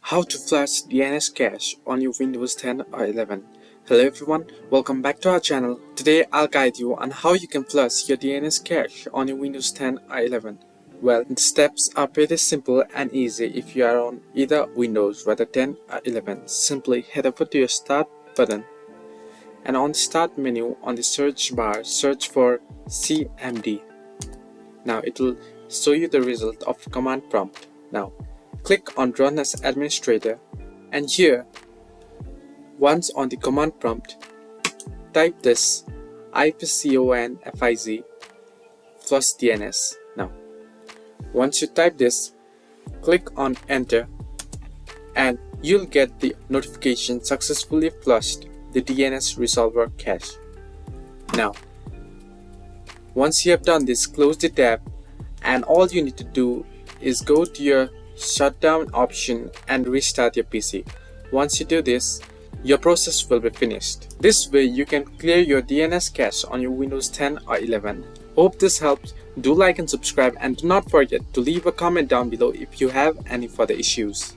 How to flush DNS cache on your Windows 10 or 11. Hello everyone, welcome back to our channel. Today I'll guide you on how you can flush your DNS cache on your Windows 10 or 11. Well, the steps are pretty simple and easy if you are on either Windows, whether 10 or 11. Simply head over to your Start button and on the Start menu on the search bar, search for CMD. Now it will show you the result of command prompt. Now click on Run as Administrator, and here, once on the command prompt, type this ipconfig flushdns. Now, once you type this, click on Enter, and you'll get the notification successfully flushed the DNS resolver cache. Now, once you have done this, close the tab, and all you need to do is go to your shutdown option and restart your PC. Once you do this, your process will be finished. This way you can clear your DNS cache on your Windows 10 or 11. Hope this helps. Do like and subscribe, and do not forget to leave a comment down below if you have any further issues.